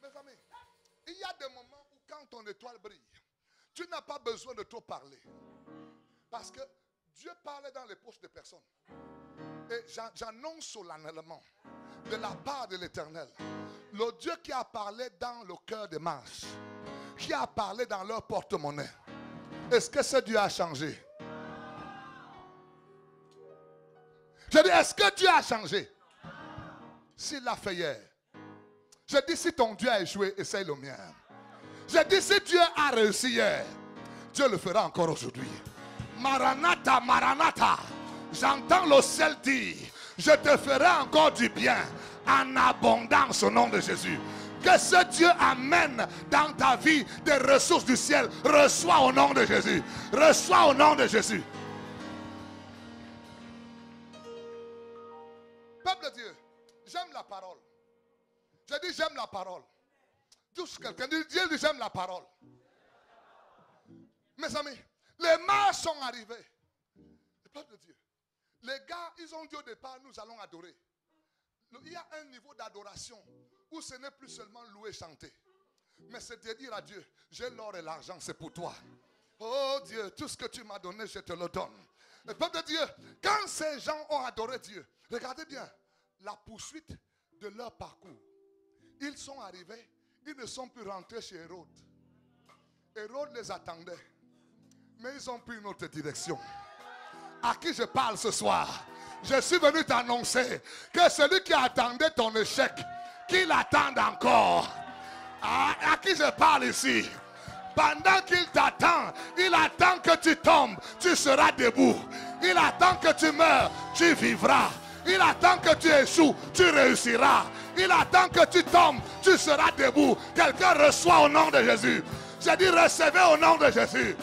[SPEAKER 1] Mes amis, il y a des moments où quand ton étoile brille, tu n'as pas besoin de trop parler. Parce que Dieu parlait dans les poches des personnes. Et j'annonce solennellement de la part de l'Éternel, le Dieu qui a parlé dans le cœur des mages, qui a parlé dans leur porte-monnaie. Est-ce que ce Dieu a changé? Je dis, est-ce que Dieu a changé? S'il l'a fait hier. Je dis, si ton Dieu a échoué, essaye le mien. Je dis, si Dieu a réussi hier, Dieu le fera encore aujourd'hui. Maranatha, Maranatha. J'entends le ciel dire, je te ferai encore du bien en abondance au nom de Jésus. Que ce Dieu amène dans ta vie des ressources du ciel. Reçois au nom de Jésus. Reçois au nom de Jésus. Peuple de Dieu, j'aime la parole. Je dis j'aime la parole. Tous quelqu'un dit Dieu dit j'aime la parole. Mes amis, les mages sont arrivés. Le peuple de Dieu. Les gars, ils ont dit au départ, nous allons adorer. Il y a un niveau d'adoration où ce n'est plus seulement louer, chanter. Mais c'est de dire à Dieu, j'ai l'or et l'argent, c'est pour toi. Oh Dieu, tout ce que tu m'as donné, je te le donne. Le peuple de Dieu, quand ces gens ont adoré Dieu, regardez bien la poursuite de leur parcours. Ils sont arrivés, ils ne sont plus rentrés chez Hérode. Hérode les attendait, mais ils ont pris une autre direction. À qui je parle ce soir? Je suis venu t'annoncer que celui qui attendait ton échec, qu'il attende encore. À qui je parle ici? Pendant qu'il t'attend, il attend que tu tombes, tu seras debout. Il attend que tu meurs, tu vivras. Il attend que tu échoues, tu réussiras. Il attend que tu tombes, tu seras debout. Quelqu'un reçoit au nom de Jésus. J'ai dit recevez au nom de Jésus.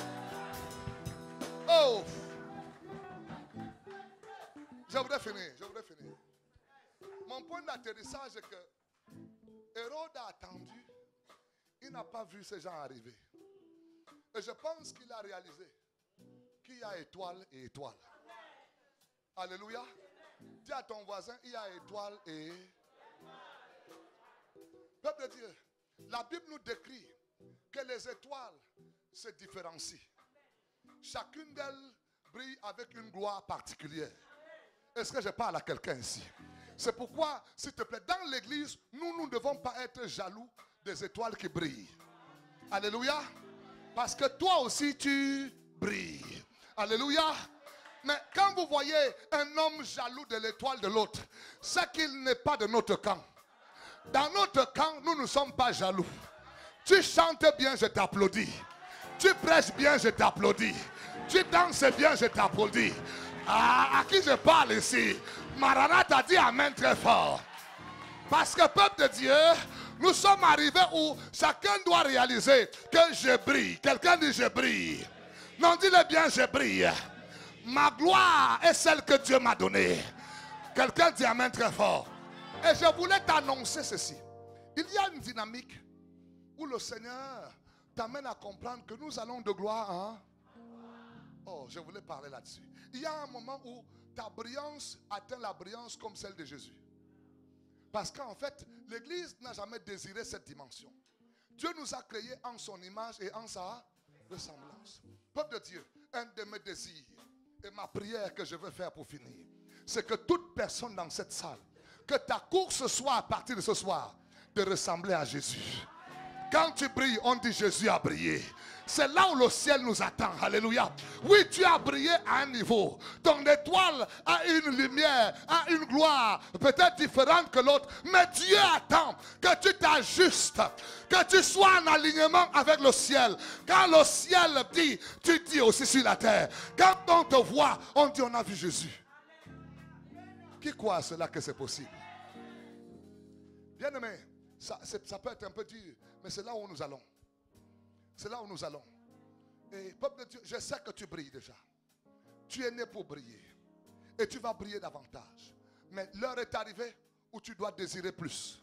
[SPEAKER 1] Oh! Je voudrais finir, Mon point d'atterrissage est que Hérode a attendu. Il n'a pas vu ces gens arriver. Et je pense qu'il a réalisé qu'il y a étoile et étoile. Alléluia. Dis à ton voisin, il y a étoile et... Peuple de Dieu, la Bible nous décrit que les étoiles se différencient. Chacune d'elles brille avec une gloire particulière. Est-ce que je parle à quelqu'un ici? C'est pourquoi, s'il te plaît, dans l'église, nous ne devons pas être jaloux des étoiles qui brillent. Alléluia. Parce que toi aussi, tu brilles. Alléluia. Mais quand vous voyez un homme jaloux de l'étoile de l'autre, c'est qu'il n'est pas de notre camp. Dans notre camp, nous ne sommes pas jaloux. Tu chantes bien, je t'applaudis. Tu prêches bien, je t'applaudis. Tu danses bien, je t'applaudis. À qui je parle ici? Maranatha dit amen très fort. Parce que peuple de Dieu, nous sommes arrivés où chacun doit réaliser que je brille. Quelqu'un dit je brille. Non, dis-le bien, je brille. Ma gloire est celle que Dieu m'a donnée. Quelqu'un dit amen très fort. Et je voulais t'annoncer ceci. Il y a une dynamique où le Seigneur t'amène à comprendre que nous allons de gloire en... Oh, je voulais parler là-dessus. Il y a un moment où ta brillance atteint la brillance comme celle de Jésus. Parce qu'en fait, l'Église n'a jamais désiré cette dimension. Dieu nous a créés en son image et en sa ressemblance. Peuple de Dieu, un de mes désirs et ma prière que je veux faire pour finir, c'est que toute personne dans cette salle, que ta course soit à partir de ce soir, de ressembler à Jésus. Quand tu brilles, on dit Jésus a brillé. C'est là où le ciel nous attend. Alléluia. Oui, tu as brillé à un niveau. Ton étoile a une lumière, a une gloire peut-être différente que l'autre. Mais Dieu attend que tu t'ajustes, que tu sois en alignement avec le ciel. Quand le ciel dit, tu dis aussi sur la terre. Quand on te voit, on dit on a vu Jésus. Qui croit à cela que c'est possible? Bien aimé, ça peut être un peu dur, mais c'est là où nous allons. C'est là où nous allons. Et peuple de Dieu, je sais que tu brilles déjà. Tu es né pour briller. Et tu vas briller davantage. Mais l'heure est arrivée où tu dois désirer plus.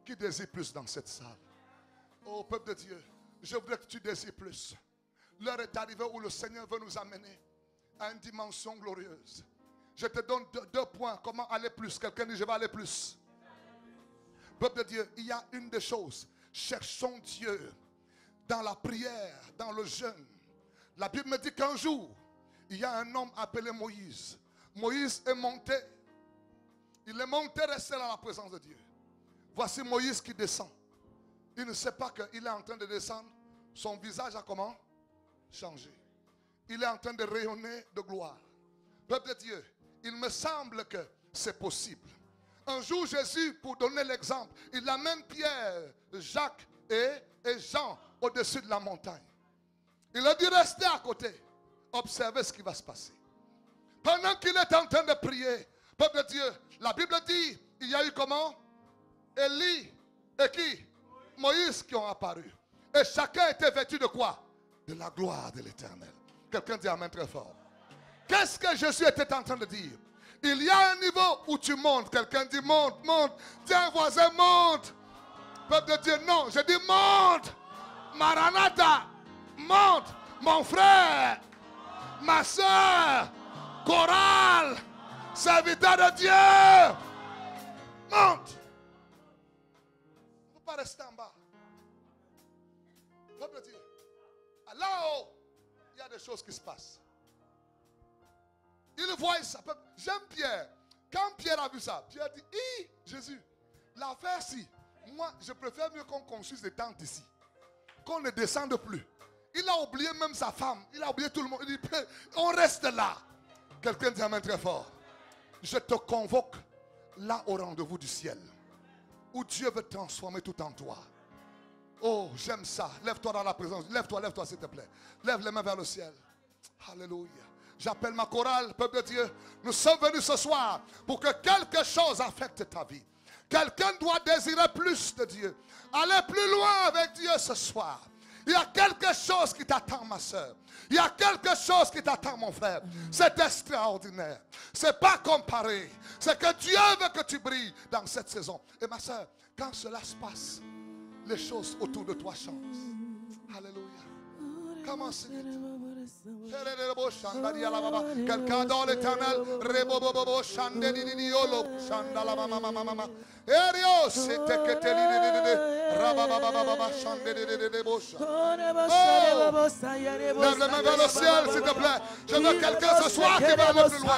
[SPEAKER 1] Qui désire plus dans cette salle? Oh peuple de Dieu, je voudrais que tu désires plus. L'heure est arrivée où le Seigneur veut nous amener à une dimension glorieuse. Je te donne deux points. Comment aller plus? Quelqu'un dit je vais aller plus. Peuple de Dieu, il y a une des choses. Cherchons Dieu dans la prière, dans le jeûne. La Bible me dit qu'un jour, il y a un homme appelé Moïse. Moïse est monté. Il est monté rester dans la présence de Dieu. Voici Moïse qui descend. Il ne sait pas qu'il est en train de descendre. Son visage a comment? Changé. Il est en train de rayonner de gloire. Peuple de Dieu, il me semble que c'est possible. Un jour, Jésus, pour donner l'exemple, il amène Pierre, Jacques et Jean au-dessus de la montagne. Il a dit, restez à côté. Observez ce qui va se passer. Pendant qu'il est en train de prier, peuple de Dieu, la Bible dit, il y a eu comment? Élie et qui? Moïse qui ont apparu. Et chacun était vêtu de quoi? De la gloire de l'Éternel. Quelqu'un dit amen très fort. Qu'est-ce que Jésus était en train de dire? Il y a un niveau où tu montes. Quelqu'un dit monte, monte. Dis à un voisin, monte. Peuple de Dieu, non. Je dis monte. Maranatha, monte. Mon frère, ma soeur, chorale, serviteur de Dieu, monte. On ne peut pas rester en bas. Peuple de Dieu, là-haut, il y a des choses qui se passent. Il voit ça. J'aime Pierre. Quand Pierre a vu ça, Pierre dit, hi, Jésus, l'affaire si, moi, je préfère mieux qu'on construise des tentes ici. Qu'on ne descende plus. Il a oublié même sa femme. Il a oublié tout le monde. Il dit, on reste là. Quelqu'un dit amen très fort. Je te convoque là au rendez-vous du ciel. Où Dieu veut transformer tout en toi. Oh, j'aime ça. Lève-toi dans la présence. Lève-toi s'il te plaît. Lève les mains vers le ciel. Alléluia. J'appelle ma chorale, peuple de Dieu. Nous sommes venus ce soir pour que quelque chose affecte ta vie. Quelqu'un doit désirer plus de Dieu. Aller plus loin avec Dieu ce soir. Il y a quelque chose qui t'attend, ma soeur. Il y a quelque chose qui t'attend, mon frère. C'est extraordinaire. C'est pas comparé. C'est que Dieu veut que tu brilles dans cette saison. Et ma soeur, quand cela se passe, les choses autour de toi changent. Alléluia. Comment c'est? Quelqu'un adore l'Éternel. Lève les mains vers le ciel, s'il te plaît. Je veux quelqu'un ce soir qui va aller plus loin.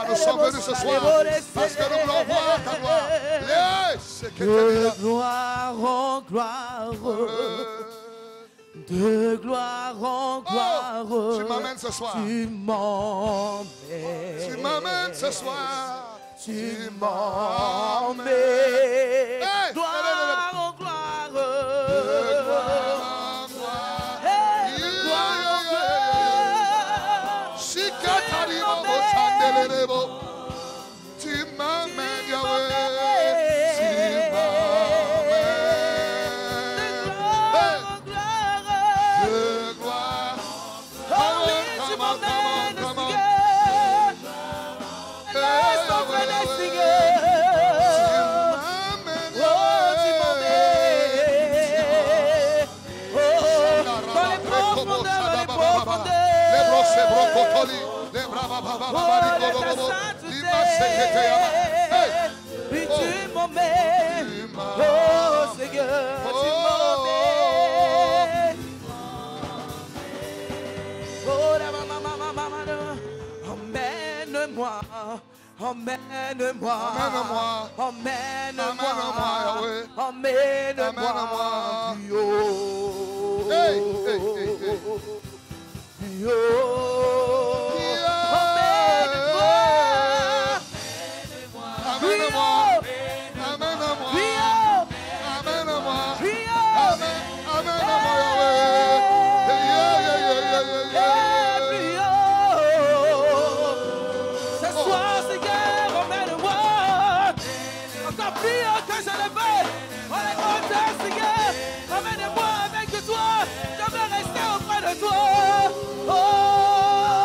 [SPEAKER 1] Nous sommes venus ce soir parce que nous voulons voir ta gloire.
[SPEAKER 2] De gloire en gloire, de gloire en gloire,
[SPEAKER 1] tu m'amènes ce soir.
[SPEAKER 2] Tu m'emmènes.
[SPEAKER 1] Tu m'amènes ce soir.
[SPEAKER 2] Tu m'emmènes. Gloire en gloire, gloire en gloire.
[SPEAKER 1] Tu m'amènes, Yahweh.
[SPEAKER 2] Puis tu m'emmènes, oh Seigneur, tu m'emmènes. Oh la emmène-moi, emmène-moi, emmène-moi, emmène-moi, plus haut, plus haut. Emmène-moi avec toi, je veux rester auprès de toi. Oh.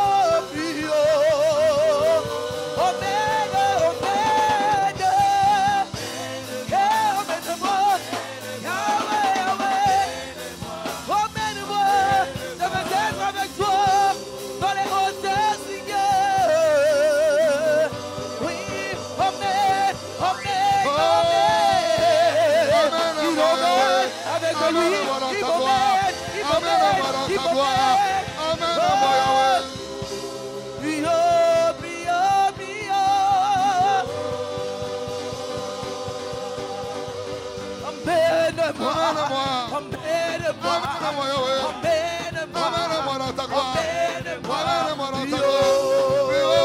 [SPEAKER 1] Emmène-moi, Yahweh.
[SPEAKER 2] emmène-moi,
[SPEAKER 1] Emmène-moi dans ta gloire.
[SPEAKER 2] emmène-moi,
[SPEAKER 1] Emmène-moi dans ta
[SPEAKER 2] yo,
[SPEAKER 1] gloire.
[SPEAKER 2] yo,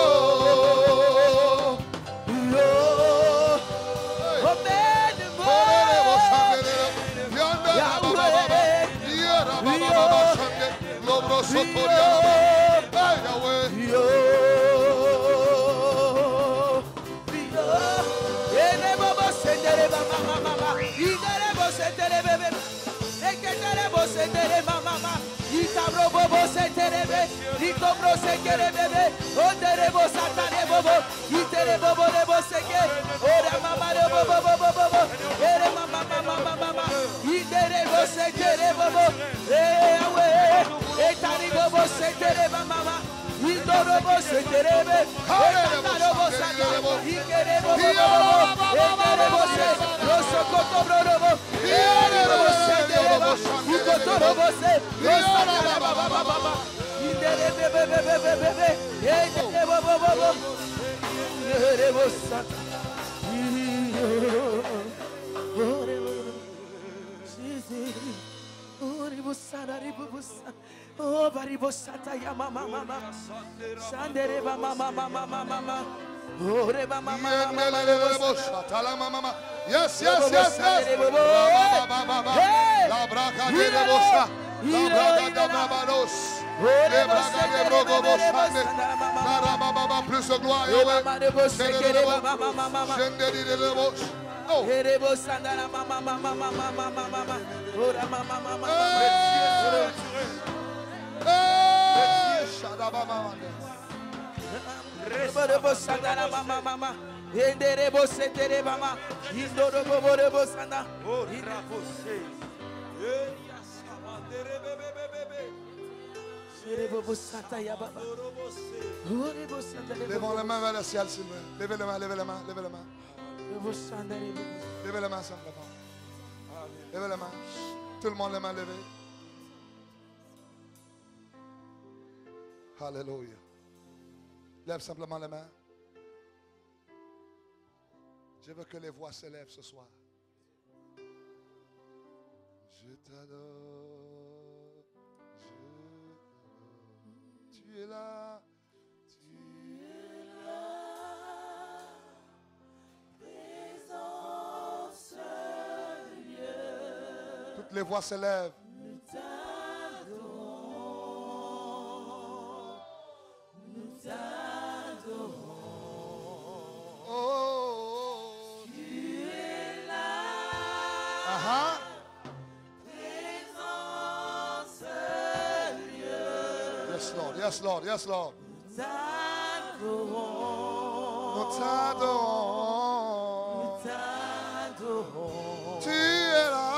[SPEAKER 2] oh, baribosata ya mama mama, shandere ba mama mama mama, oh reba mama mama.
[SPEAKER 1] Yes, yes, yes, yes. La braca de rebosa, la braca de brabados, les braca de brogobosane, la rababa plus de gloire, Yahweh. Shenderi de rebos. Oh. Levons la main vers le ciel, s'il vous plaît. Levez la main, levez la main, levez la main. Levez la main simplement. Levez la main. Tout le monde les mains levées. Alléluia. Lève simplement les mains. Je veux que les voix s'élèvent ce soir. Je t'adore. Tu es là. Toutes les voix s'élèvent. Oh, tu es là. Yes, Lord. Yes, Lord. Yes, Lord. Nous t'adorons. Tu es là.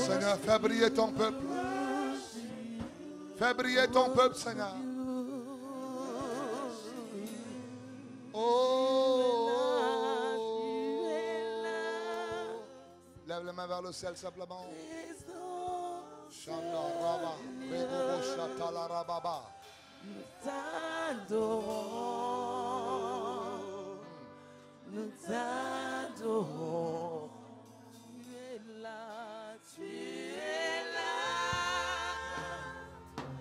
[SPEAKER 1] Seigneur, fais briller ton peuple. Fais briller ton peuple, Seigneur. Oh. Lève les mains vers le ciel simplement. Shanda Raba, Rebobo Shatala Rababa.
[SPEAKER 2] Nous t'adorons. Nous t'adorons. Tu es là.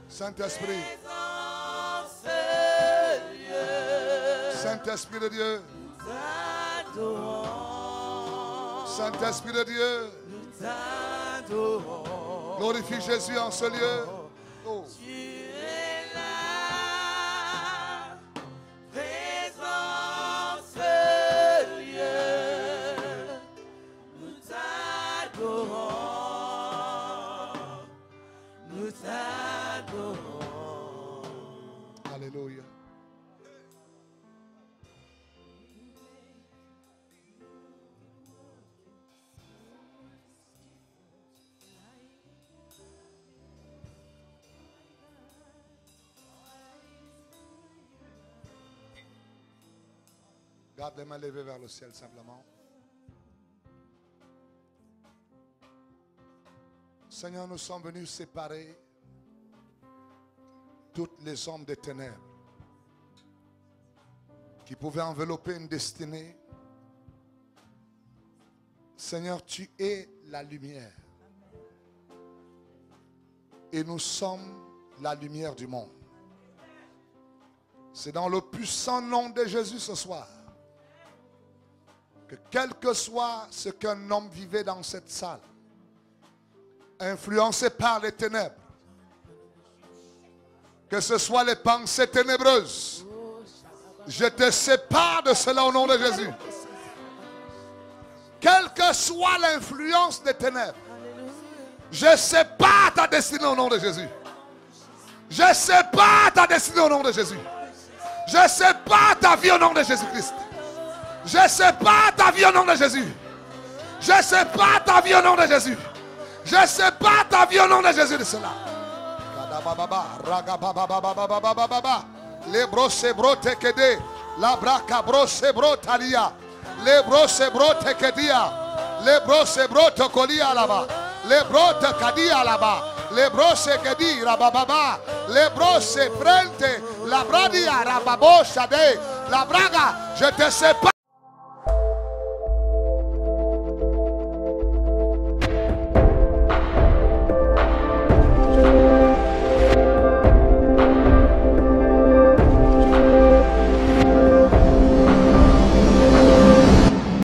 [SPEAKER 1] Saint-Esprit. Saint-Esprit de Dieu. Saint-Esprit de Dieu,
[SPEAKER 2] nous t'adorons.
[SPEAKER 1] glorifie Jésus en ce lieu. Oh.
[SPEAKER 2] Tu es là, présent ce lieu. Nous t'adorons. Nous t'adorons.
[SPEAKER 1] Alléluia. Garde les mains levées vers le ciel simplement. Seigneur, nous sommes venus séparer toutes les ombres des ténèbres qui pouvaient envelopper une destinée. Seigneur, tu es la lumière. Et nous sommes la lumière du monde. C'est dans le puissant nom de Jésus ce soir que quel que soit ce qu'un homme vivait dans cette salle, influencé par les ténèbres, que ce soit les pensées ténébreuses, je te sépare de cela au nom de Jésus. Quelle que soit l'influence des ténèbres, je sépare ta destinée au nom de Jésus. Je sépare ta destinée au nom de Jésus. Je sépare ta vie au nom de Jésus-Christ. Je sépare ta vie au nom de Jésus. Je sépare ta vie au nom de Jésus. Je sépare ta vie au nom de Jésus de cela. Les brosses brote kede, la braca brosse brotalia, les brosses brote kedia, les brosses brote colia là-bas, les brote kadia là-bas, les brosses kedi rabababa, les brosses prente, la bradia rababo shade, la braga, je te sépare.